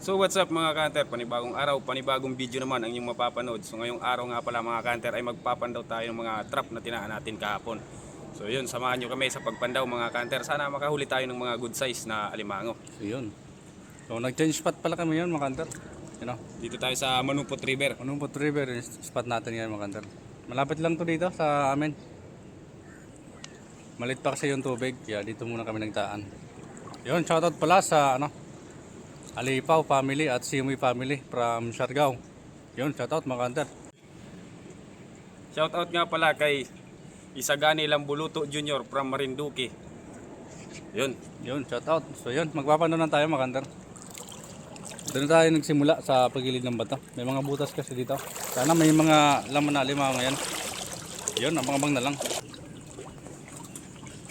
So what's up mga kanter, panibagong araw, panibagong video naman ang inyong mapapanood. So ngayong araw nga pala mga kanter ay magpapandaw tayo ng mga trap na tinaan natin kahapon. So yun, samahan nyo kami sa pagpandaw mga kanter. Sana makahuli tayo ng mga good size na alimango. So yun. So nag-change spot pala kami yun mga kanter. Dito tayo sa Manupot River. Manupot River yung spot natin yan mga kanter. Malapit lang to dito sa amin. Malit pa kasi yung tubig. Kaya dito muna kami nagtaan. Yun, shoutout pala sa Alipaw family at Simoy family from Siargao. Yun, shoutout mga kanter. Shoutout nga pala kay Isagani Lambuluto Jr. from Marinduque. Yun. Yun, shoutout. So yun, magpapano na tayo mga kanter. Doon tayo nagsimula sa pagilid ng bato. May mga butas kasi dito. Sana may mga laman na alimango ngayon. Yun, abang-abang na lang.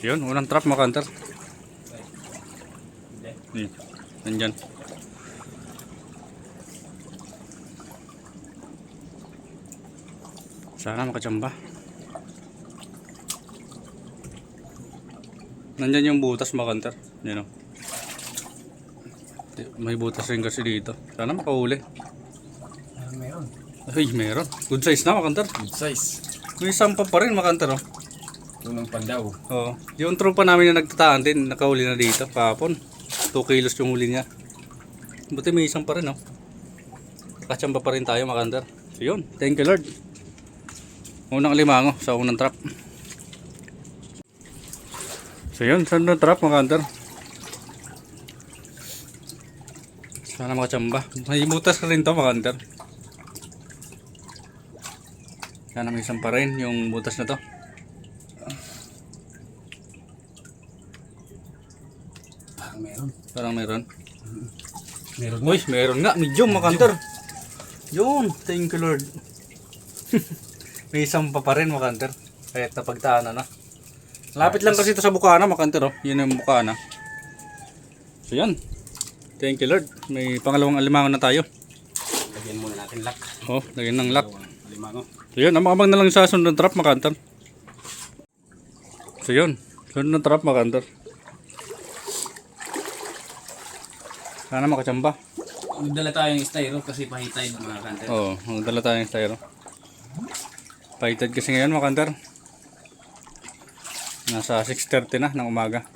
Yun, unang trap mga kanter. Nandyan. Sana makachamba. Nandyan yung butas mga kanter. Yan o. May butas rin kasi dito. Sana makahuli. Meron. Ay, meron. Good size na mga kanter. Good size. May sampa pa rin mga kanter o. Unang pandaw. Oo. Yung tropa namin na nagtataan din, nakahuli na dito kahapon. 2 kilos yung huli niya. Buti may isang pa rin o. Nakachamba pa rin tayo mga kanter. So yun, thank you Lord. Unang alimango sa unang trap. So yun, sunod na trap mga kanter. Sana makachamba. May butas ka rin to mga kanter. Sana may isang pa rin yung butas na to. Meron. Parang meron. Meron. Uy, meron nga. Medium mga kanter. Yun, thank you Lord. May isang pa rin mga kanter. Kahit napagtaan na. Lapit lang kasi ito sa Bukana mga kanter. Oh. Yun yung Bukana. So yan. Thank you Lord. May pangalawang alimango na tayo. Lagyan muna natin lock. Oh, lagyan ng lock. Alimango. So yun, abang na lang sa sunod na trap mga kanter. So yun, sunod na trap mga kanter. Sana makachamba. Magdala tayo ng styro kasi pahitay mga kanter. Oo, magdala tayo ng styro. Paitad kasi ngayon mga kanter. Nasa 6:30 na ng umaga.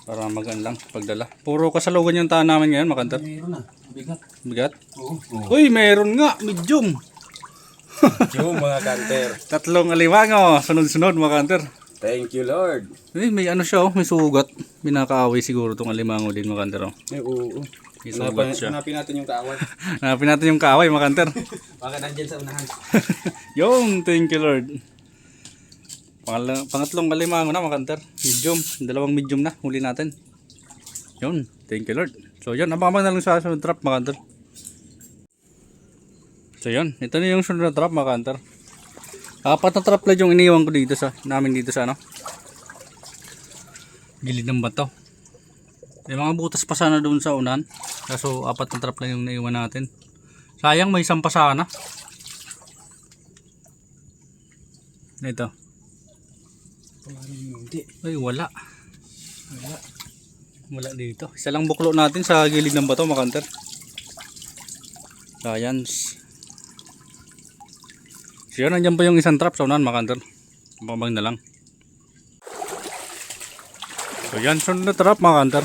Para magaan lang pagdala. Puro kasalugan yung taan namin ngayon mga kanter. Meron na. Bigat. Bigat? Oo. Uy, meron nga. Medium. Yung mga kanter. Tatlong alimango. Sunod-sunod mga kanter. Thank you Lord. May ano siya oh, may sugat. Binakaaway siguro tong alimango din mga kanter oh. Oo. May sugat siya. Hanapin natin yung kaaway. Hanapin natin yung kaaway mga kanter. Baka nandyan sa unahan. Yung, thank you Lord. Pangatlong alimango na mga kanter. Medium, dalawang medium na huli natin. Yun, thank you Lord. So yun, abang-abang na lang sa sunod trap mga kanter. So yun, ito na yung sunod na trap mga kanter. 4 na trap lang yung iniwan ko dito sa namin dito sa gilid ng bato. May mga butas pa sana doon sa unan. Kaso 4 na trap lang yung naiwan natin. Sayang may isang pa sana. Ito. Hindi. Ay wala. Wala dito. Isa lang buklo natin sa gilid ng bato mga kanter. Science. So yun, nandiyan pa yung isang trap sa unan mga kanter. Babang na lang. So yan, sunod na trap mga kanter.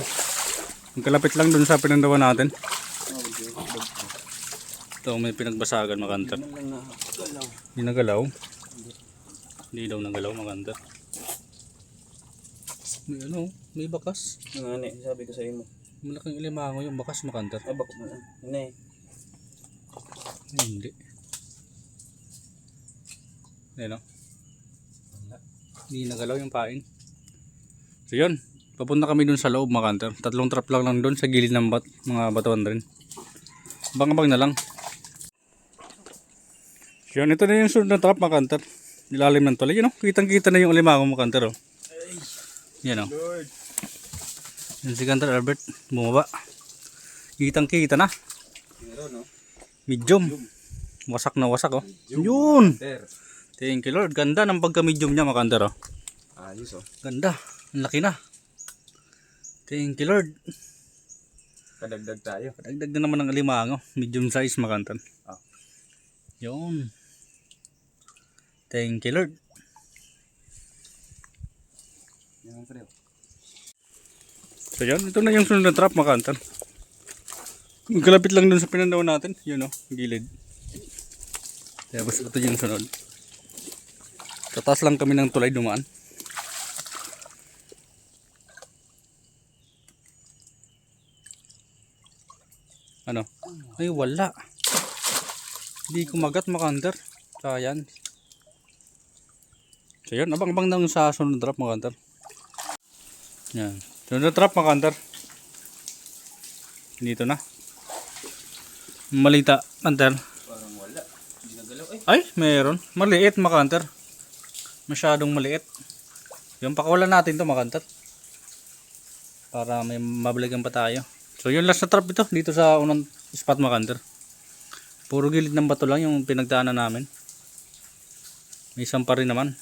Magkalapit lang dun sa pinandawan natin. Ito may pinagbasagan mga kanter. Hindi nagalaw. Hindi daw nagalaw mga kanter. May ano, may bakas. Ano, sabi ko sa iyo mo. Malaking alimango yung bakas mga kanter. Bako mo na. Hindi. Hindi. Ayan o. Hindi nagalaw yung pain. So yun. Papunta kami dun sa loob mga kanter. 3 trap lang dun sa gilid ng mga batuan rin. Abang-abang na lang. So yun. Ito na yung sunod na trap mga kanter. Ilalim ng tulay. Yun o. Kitang-kita na yung alimango mga kanter o. Yan o. Yan si kanter Albert. Bumaba. Kitang-kita na. Medium. Wasak na wasak o. Yun. Thank you Lord. Ganda ng pagka-medium niya mga kanter oh. Ayos oh. Ganda. Ang laki na. Thank you Lord. Kadagdag tayo. Dagdag na naman ng alimango. Medium size mga kanter. Ah. Yun. Thank you Lord. Yan pre. So yun, ito na yung sunod na trap mga kanter. Kalapit lang dun sa pinandaw natin. Yun o, gilid. Tapos ito yung sunod. Tatas lang kami ng tulay dumaan. Ano? Ay wala. Hindi kumagat mga kanter. Sayang. So yun, abang-abang lang sa sunod na trap mga kanter. Yan. Sunod na trap mga kanter. Dito na. Malita, kanter. Parang wala. Hindi nagalaw. Ay, meron. Maliit mga kanter. Masyadong maliit. Yung pakawalan natin to mga kanter. Para may mabaligan pa tayo. So yung last na trap ito. Dito sa unang spot mga kanter. Puro gilid ng bato lang yung pinagdaanan namin. May isang pa rin naman.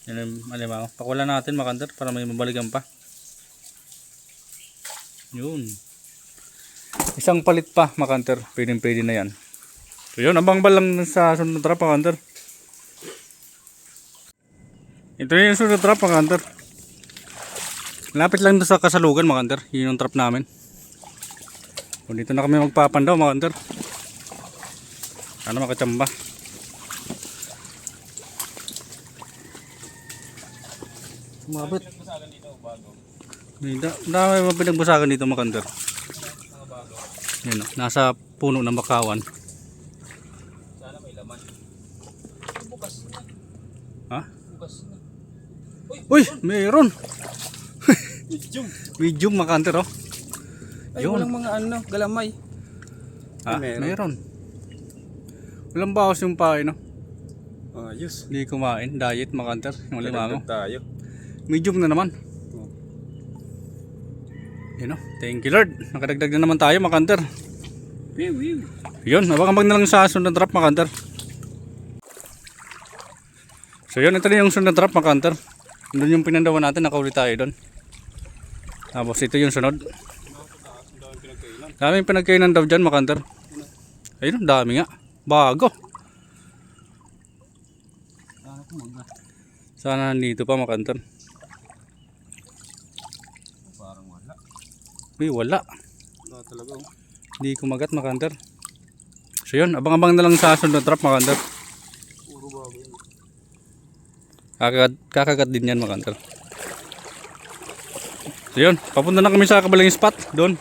Yan yung alimango. Pakawalan natin mga kanter para may mabaligan pa. Yun. Isang palit pa mga kanter. Pwede na yan. So yun, abang-abang lang sa sunod na trap mga kanter. Ito yung sunod na trap mga kanter. Lapit lang doon sa kasalugan mga kanter. Yun yung trap namin. So dito na kami magpapandaw mga kanter. Sana makachamba. Mabit. Dami mga pinagbasagan dito mga kanter. Yan o, nasa puno ng bakawan. Sana may laman. Bukas na. Ha? Bukas na. Uy, meron. Medium. Medium mga kanter oh. Ay, Yun. walang mga ano, galamay. Ah, meron. meron. Walang bawas yung pain no. Ayos. Hindi kumain, diet mga kanter, yung limango. Kadagdag tayo. Medium na naman. Oh. Yun oh. Thank you Lord. Nakadagdag na naman tayo mga kanter. Wiw. Yun, abang-abang na lang sa sunod na trap mga kanter. So yun, ito na yung sunod na trap mga kanter. Doon yung pinandawan natin, nakaulit tayo doon. Tapos ito yung sunod. Daming pinagkainan daw dyan mga kanter. Ayun, dami nga. Bago. Sana nandito pa mga kanter. Parang wala. Uy, wala. Wala talaga oh. Hindi kumagat mga kanter. So yun, abang-abang na lang sa sunod na trap mga kanter. Puro bago yun. Kakagat din yan mga kanter. So yun, papunta na kami sa kabalang spot. Doon.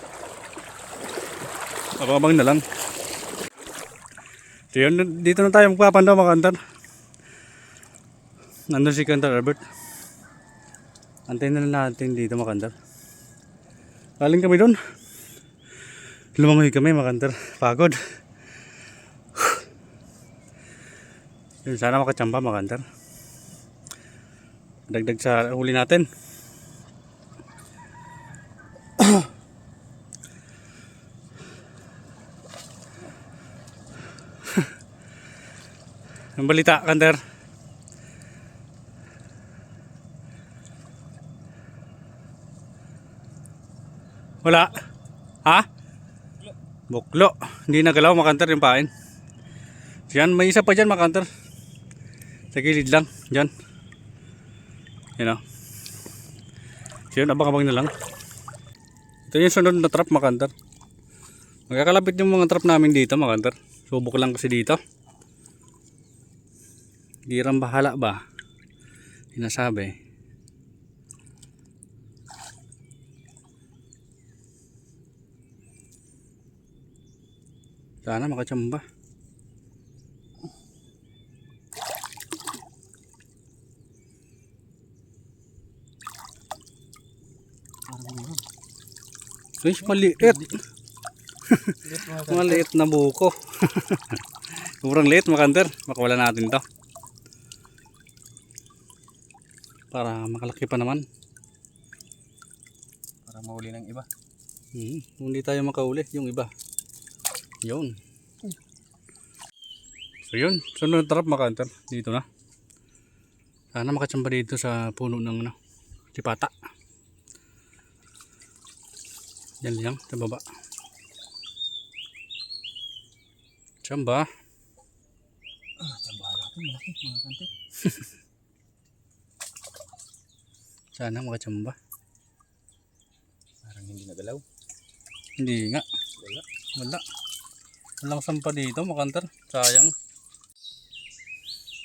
Abang-abang na lang. So yun, dito na tayo magpapandaw mga kanter. Nandun si Kanter Albert. Antayin na lang natin dito mga kanter. Galing kami doon. Lumangoy kami mga kanter. Pagod. Yun, sana makachamba mga kanter. Dagdag sa huli natin. Ang balita kanter. Wala. Ha? Buklo. Hindi nagalaw mga kanter yung pain. Diyan, may isa pa dyan mga kanter. Sa gilid lang. Diyan. Yan o. Diyan, abang-abang na lang. Ito yung sunod na trap mga kanter. Magkakalapit yung mga trap namin dito mga kanter. Subok lang kasi dito. Girang bahala ba? Sinasabi. Sana makachamba. Ay, maliit. Maliit na buko. Sobrang liit mga kanter. Makawala natin to. Para makalaki pa naman. Para mahuli ng iba. Hindi tayo makauli yung iba. Yun. So yun, sunod na trap mga kanter. Dito na. Sana makachamba dito sa puno ng sipata. Yan lang, sa baba. Tsamba. Tsambahan natin, malaki mga kanter. Sana makatsamba. Parang hindi nagalaw. Hindi nga. Wala. Wala. Walang sampa dito, makantar. Sayang.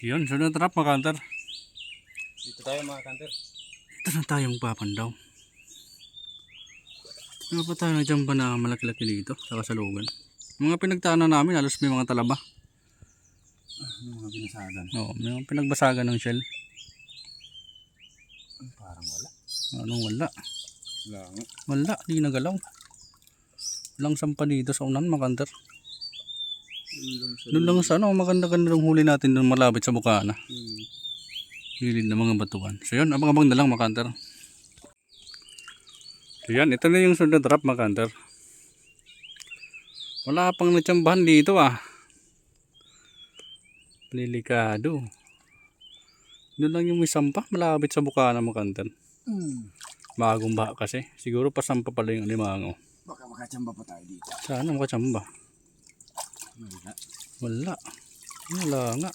Yun, sunod na trap, makantar. Dito tayo mga kanter. Ito na tayong papandaw. Ano pa tayo nagjamba na malaki-laki dito sa kasalugan? Mga pinagtaanan namin, halos may mga talaba. Mga binasagan. Oo, may mga pinagbasagan ng shell. Parang wala. Anong wala? Wala nga. Wala, di nagalaw. Walang sampa dito sa unan, makantar. Doon lang sa ano, maganda-ganda ng huli natin doon malapit sa bukana. Gilid ng mga batuan. So yun, abang-abang na lang makantar. So yan, ito na yung sunod na trap makantar. Wala pang natsambahan dito ah. Delikado. Doon lang yung may sampa, malapit sa bukana makantar. Bagong baha kasi. Siguro pasampa pala yung limango. Baka makatsamba pa tayo dito. Sana makatsamba. Wala. Wala. Wala nga.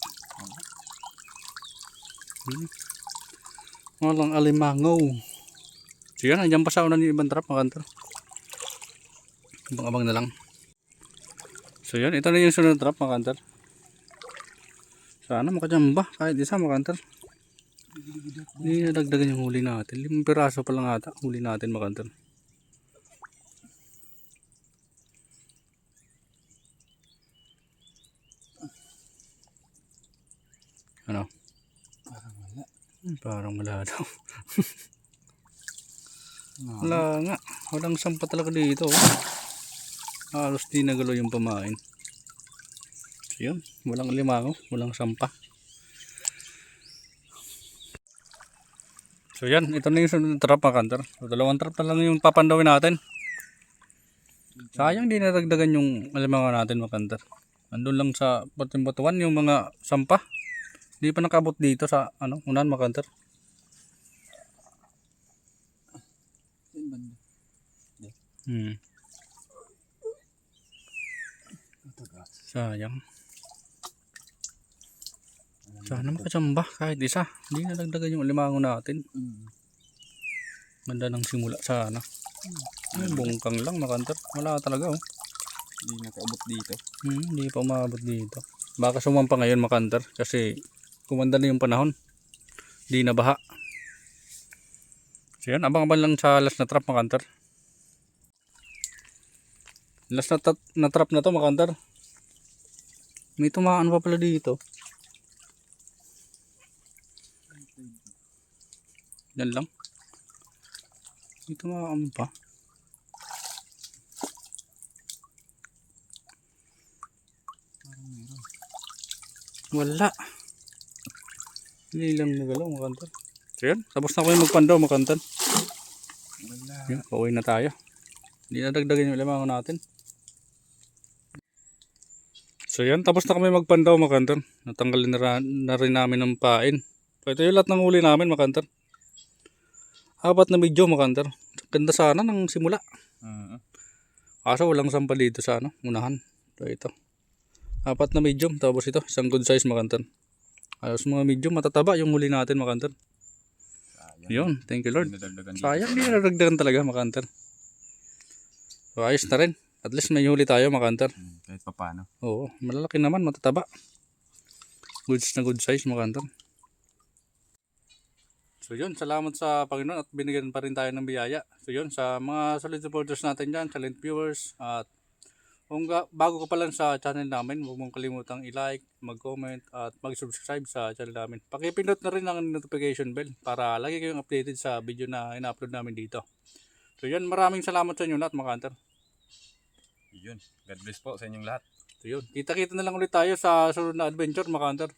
Walang alimangaw. So yan, nandiyan pa sa unan yung ibang trap makantar. Abang-abang na lang. So yan, ito na yung sunod na trap makantar. Sana makatsamba kahit isa makantar. Hindi nadagdagan yung huli natin. 5 piraso pa lang ata huli natin makantar. Ano? Parang wala. Parang wala daw. Wala nga. Walang sampa talaga dito. Halos di nagalaw yung pamain. So yun. Walang limango. Walang sampa. So yan. Ito na yung sunod na trap mga kantar. So, 2 trap na lang yung papandawin natin. Sayang di naragdagan yung limango natin mga kantar. Andun lang sa batuan yung mga sampa. Di pa nakabot dito sa ano, unan makantar. Sayang. Sana makatsamba kahit isa. Hindi nalagdagan yung limango natin. Ganda ng simula sana. Ay, bungkang lang makantar. Wala talaga oh. Hindi nakaabot dito. Hindi pa umabot dito. Baka sumampa ngayon makantar kasi kumanda na yung panahon. Di na baha. So yan, abang-abang lang sa last na trap makantar. Last na trap na to makantar. May tumaan pa pala dito. Yan lang. May tumaan pa. Wala. Hindi lang nagalaw makantar. So yan, tapos na ko yung magpandaw makantar. Wala. Yan, pauwi na tayo. Hindi na dagdagan yung limango natin. So yan, tapos na kami magpandaw makantar. Natanggalin na rin namin ng pain. So ito yung lahat ng huli namin makantar. 4 na medyo makantar. Ganda sana ng simula. Kaso walang sampa dito sa ano, unahan. So ito. 4 na medium, tapos ito, isang good size makantar. Ayos mga medium, matataba yung huli natin makantar. Yun, thank you Lord. Sayang, hindi naragdagan talaga makantar. So ayos na rin. At least may huli tayo makantar. Kahit pa paano. Oo, malalaki naman, matataba. Goods na good size makantar. So yun, salamat sa Panginoon at binigyan pa rin tayo ng biyaya. So yun, sa mga solid supporters natin dyan, silent viewers, at kung bago ka pa lang sa channel namin, huwag mong kalimutang i-like, mag-comment at mag-subscribe sa channel namin. Pakipindot na rin ang notification bell para lagi kayong updated sa video na ina-upload namin dito. So yun, maraming salamat sa inyo lahat mga kantar. Yun. God bless po sa inyong lahat. So yun, kita-kita na lang ulit tayo sa sunod na adventure mga kantar.